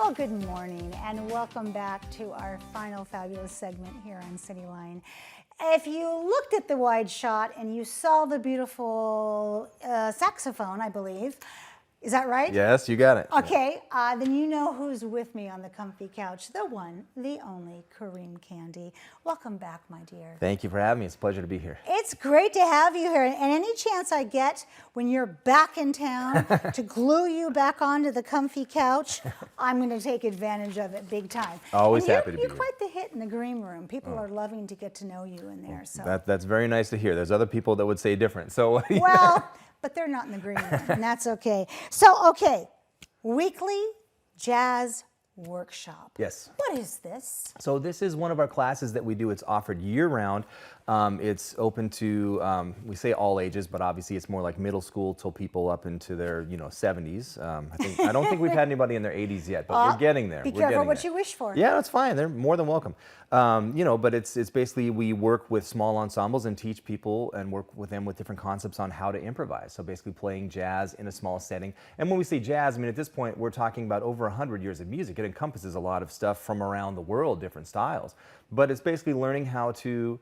Well, good morning and welcome back to our final fabulous segment here on Cityline. If you looked at the wide shot and you saw the beautiful saxophone, I believe, is that right? Yes, you got it. Okay, then you know who's with me on the comfy couch, the one, the only Kareem Kandi. Welcome back, my dear. Thank you for having me. It's a pleasure to be here. It's great to have you here. And any chance I get when you're back in town to glue you back onto the comfy couch, I'm going to take advantage of it big time. Always happy to be here. You're quite the hit in the green room. People are loving to get to know you in there. So That's very nice to hear. There's other people that would say different. So well, but they're not in the green room, and that's okay. So, okay, weekly jazz workshop. Yes. What is this? So this is one of our classes that we do. It's offered year-round. It's open to, we say all ages, but obviously it's more like middle school till people up into their, 70s. I don't think we've had anybody in their 80s yet, but we're getting there. Be careful what you wish for. Yeah, that's fine. They're more than welcome. But it's basically we work with small ensembles and teach people and work with them with different concepts on how to improvise. So basically playing jazz in a small setting. And when we say jazz, I mean, at this point, we're talking about over 100 years of music. It encompasses a lot of stuff from around the world, different styles. But it's basically learning how to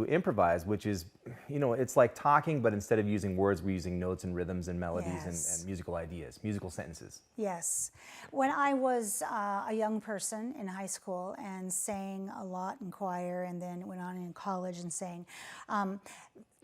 improvise, which is, it's like talking, but instead of using words, we're using notes and rhythms and melodies. Yes. and musical ideas, musical sentences. Yes. When I was a young person in high school and sang a lot in choir and then went on in college and sang,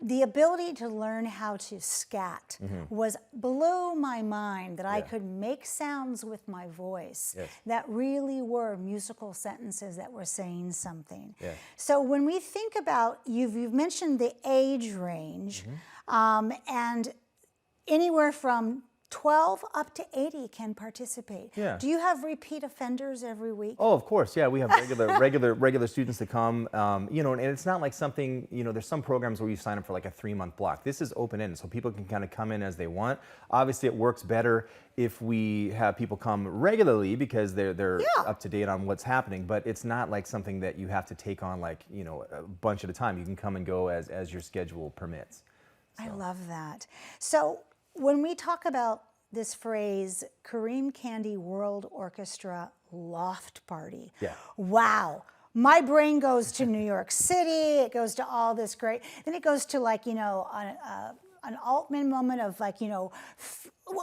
the ability to learn how to scat was blew my mind that I could make sounds with my voice that really were musical sentences that were saying something. Yeah. So when we think about, you've mentioned the age range, and anywhere from 12 up to 80 can participate. Yeah. Do you have repeat offenders every week? Oh, of course, yeah. We have regular students that come, and it's not like something, there's some programs where you sign up for like a 3-month block. This is open-ended, so people can kind of come in as they want. Obviously, it works better if we have people come regularly because they're up to date on what's happening, but it's not like something that you have to take on like, a bunch at a time. You can come and go as your schedule permits. So. I love that. So when we talk about this phrase, Kareem Kandi World Orchestra Loft Party, wow. My brain goes to New York City, it goes to all this great, then it goes to like, an Altman moment of like,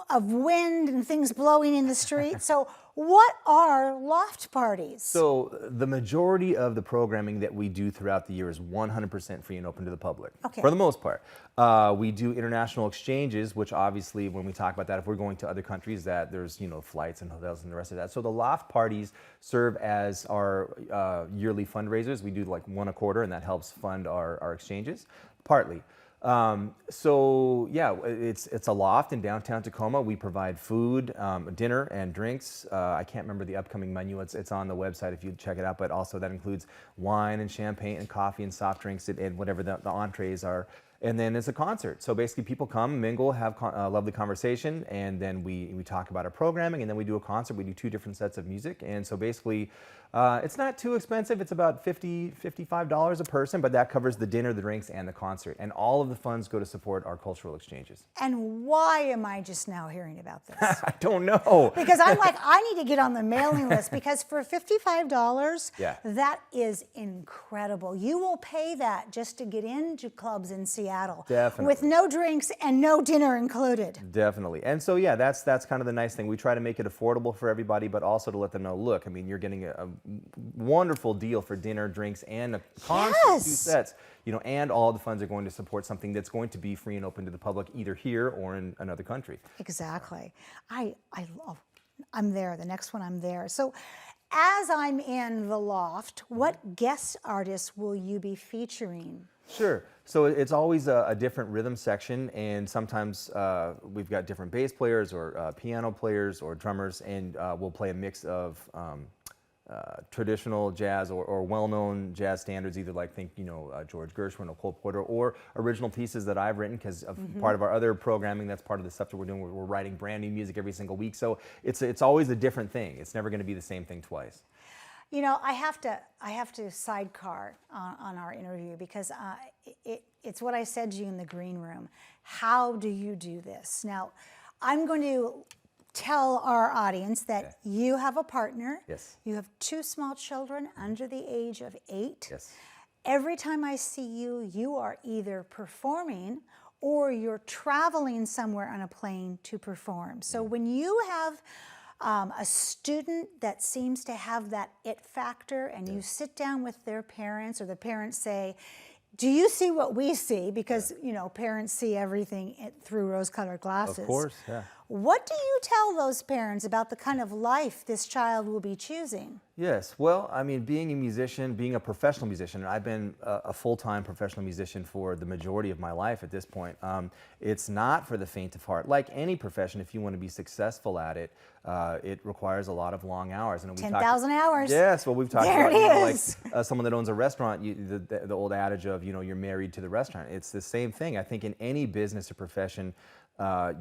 of wind and things blowing in the street. So what are loft parties? So the majority of the programming that we do throughout the year is 100% free and open to the public, for the most part. We do international exchanges, which obviously when we talk about that, if we're going to other countries, that there's flights and hotels and the rest of that. So the loft parties serve as our yearly fundraisers. We do like one a quarter, and that helps fund our exchanges, partly. It's a loft in downtown Tacoma. We provide food, dinner and drinks. I can't remember the upcoming menu. It's on the website if you check it out, but also that includes wine and champagne and coffee and soft drinks and whatever the entrees are. And then it's a concert. So basically people come, mingle, have a lovely conversation, and then we talk about our programming, and then we do a concert. We do 2 different sets of music. And so basically it's not too expensive. It's about $55 a person, but that covers the dinner, the drinks, and the concert. And all of the funds go to support our cultural exchanges. And why am I just now hearing about this? I don't know. Because I'm like, I need to get on the mailing list, because for $55, that is incredible. You will pay that just to get into clubs in Seattle. Definitely. With no drinks and no dinner included. Definitely. And so, yeah, that's kind of the nice thing. We try to make it affordable for everybody, but also to let them know, look, I mean, you're getting a wonderful deal for dinner, drinks, and a concert, 2 sets, and all the funds are going to support something that's going to be free and open to the public, either here or in another country. Exactly. I'm there. The next one, I'm there. So as I'm in the loft, what guest artists will you be featuring? Sure. So it's always a different rhythm section, and sometimes we've got different bass players or piano players or drummers, and we'll play a mix of traditional jazz or well-known jazz standards, either like George Gershwin or Cole Porter, or original pieces that I've written, because of part of our other programming, that's part of the stuff that we're doing. We're writing brand new music every single week, so it's always a different thing. It's never going to be the same thing twice. I have to sidecar on our interview, because it's what I said to you in the green room. How do you do this? Now, I'm going to tell our audience that you have a partner. Yes. You have 2 small children under the age of 8. Yes. Every time I see you, you are either performing or you're traveling somewhere on a plane to perform. So when you have a student that seems to have that it factor and you sit down with their parents, or the parents say, do you see what we see? Because, you know, parents see everything through rose-colored glasses. Of course, yeah. What do you tell those parents about the kind of life this child will be choosing? Yes, well, I mean, being a musician, being a professional musician, and I've been a full-time professional musician for the majority of my life at this point. It's not for the faint of heart. Like any profession, if you want to be successful at it, it requires a lot of long hours. And 10,000 hours. Yes, well, we've talked there about, it is. Like someone that owns a restaurant, the old adage of, you know, you're married to the restaurant. It's the same thing. I think in any business or profession,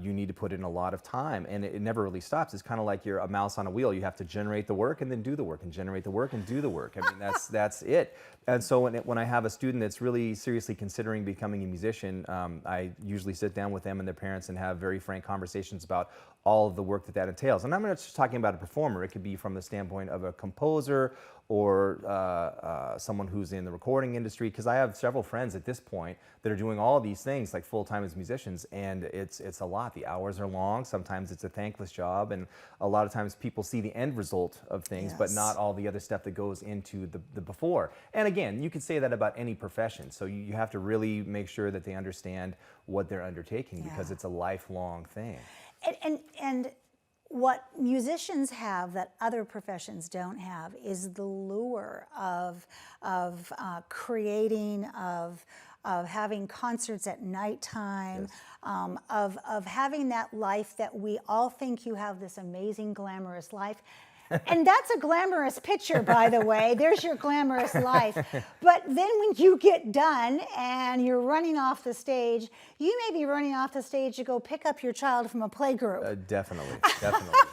you need to put in a lot of time, and it never really stops. It's kind of like you're a mouse on a wheel. You have to generate the work and then do the work, and generate the work and do the work. I mean, that's it. And so when I have a student that's really seriously considering becoming a musician, I usually sit down with them and their parents and have very frank conversations about all of the work that entails. And I'm not just talking about a performer. It could be from the standpoint of a composer or someone who's in the recording industry, because I have several friends at this point that are doing all of these things like full-time as musicians, and it's a lot. The hours are long. Sometimes it's a thankless job, and a lot of times people see the end result of things, but not all the other stuff that goes into the before. And again, you could say that about any profession, so you have to really make sure that they understand what they're undertaking, because it's a lifelong thing. And what musicians have that other professions don't have is the lure of creating, of having concerts at nighttime, of having that life that we all think you have, this amazing, glamorous life. And that's a glamorous picture, by the way. There's your glamorous life. But then when you get done and you're running off the stage, you may be running off the stage to go pick up your child from a playgroup. Definitely.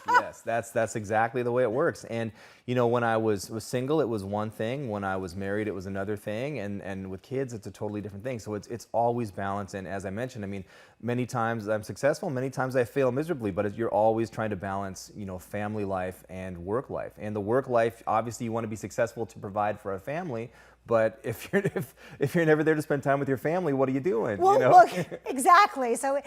Yes, that's exactly the way it works. And you know, when I was single, it was one thing. When I was married, it was another thing. And with kids, it's a totally different thing. So it's always balance. And as I mentioned, I mean, many times I'm successful, many times I fail miserably. But you're always trying to balance, you know, family life and work life. And the work life, obviously, you want to be successful to provide for a family. But if you're never there to spend time with your family, what are you doing? Well, you know? look, exactly. So,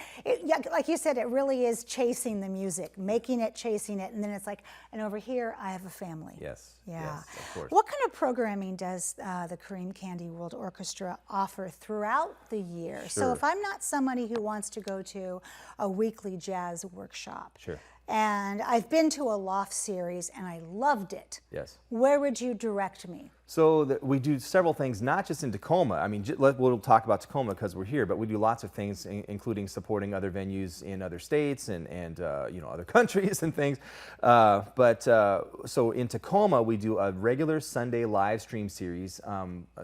like you said, it really is chasing the music, making it, chasing it, and then it's like, and over here, I have a family. Yes. Yeah. Yes, of course. What kind of programming does the Kareem Kandi World Orchestra offer throughout the year? Sure. So, if I'm not somebody who wants to go to a weekly jazz workshop, Sure. and I've been to a Loft series and I loved it. Yes. Where would you direct me? So we do several things, not just in Tacoma. I mean, we'll talk about Tacoma because we're here, but we do lots of things, including supporting other venues in other states and you know, other countries and things. So in Tacoma, we do a regular Sunday live stream series.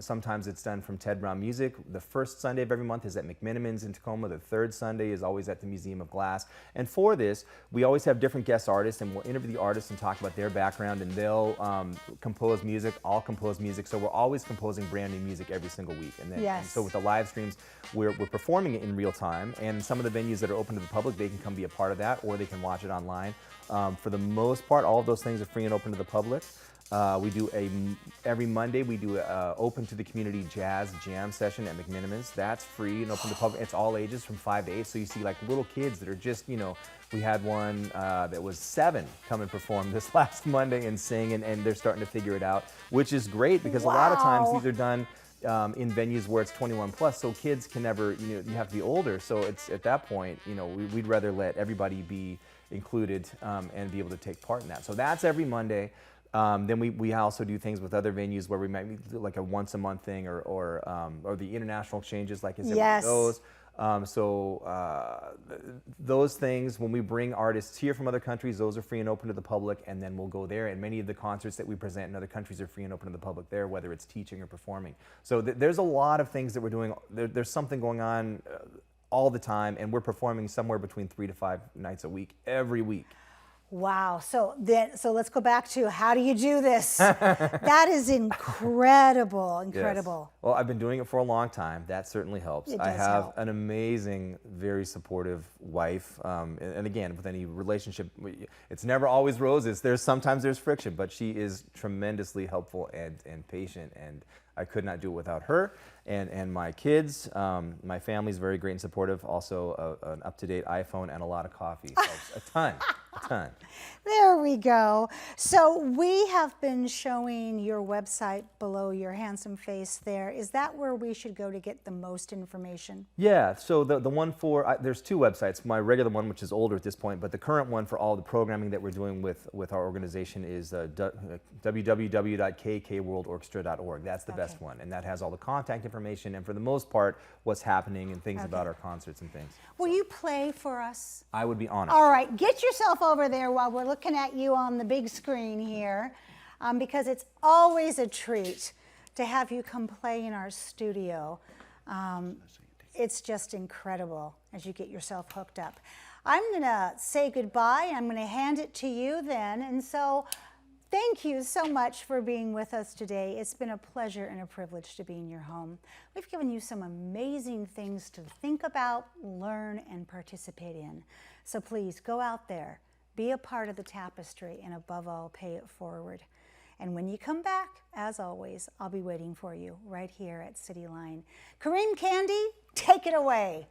Sometimes it's done from Ted Brown Music. The first Sunday of every month is at McMiniman's in Tacoma. The third Sunday is always at the Museum of Glass. And for this, we always have different guest artists, and we'll interview the artists and talk about their background, and they'll compose music. I'll compose music, so we're always composing brand new music every single week. And then, and so with the live streams, we're performing it in real time, and some of the venues that are open to the public, they can come be a part of that, or they can watch it online. For the most part, all of those things are free and open to the public. We do every Monday we do a open to the community jazz jam session at McMiniman's. That's free and open to the public. It's all ages from 5 to 8. So you see like little kids that are just, you know, we had one that was 7 come and perform this last Monday and sing, and they're starting to figure it out, which is great because a lot of times these are done in venues where it's 21 plus, so kids can never, you know, you have to be older. So it's at that point, you know, we'd rather let everybody be included and be able to take part in that. So that's every Monday. Then we also do things with other venues where we might do like a once a month thing, or the international exchanges, like those. Those things, when we bring artists here from other countries, those are free and open to the public, and then we'll go there. And many of the concerts that we present in other countries are free and open to the public there, whether it's teaching or performing. So there's a lot of things that we're doing. There's something going on all the time, and we're performing somewhere between 3 to 5 nights a week, every week. Wow. So let's go back to how do you do this? That is incredible, incredible. Yes. Well, I've been doing it for a long time. That certainly helps. It I does have help. an amazing, very supportive wife. And again, with any relationship, it's never always roses. Sometimes there's friction, but she is tremendously helpful and patient. And I could not do it without her and my kids. My family's very great and supportive. Also, an up-to-date iPhone and a lot of coffee. Helps a ton, a ton. There we go. So we have been showing your website below your handsome face there. Is that where we should go to get the most information? Yeah, so the one there's two websites. My regular one, which is older at this point, but the current one for all the programming that we're doing with our organization is www.kkworldorchestra.org. That's the best one, and that has all the contact information and for the most part, what's happening and things about our concerts and things. Will you play for us? I would be honored. All right, get yourself over there while we're looking at you on the big screen here, because it's always a treat to have you come play in our studio. It's just incredible as you get yourself hooked up. I'm going to say goodbye. I'm going to hand it to you then. And so thank you so much for being with us today. It's been a pleasure and a privilege to be in your home. We've given you some amazing things to think about, learn, and participate in. So please go out there, be a part of the tapestry, and above all, pay it forward. And when you come back, as always, I'll be waiting for you right here at Cityline. Kareem Kandi, take it away.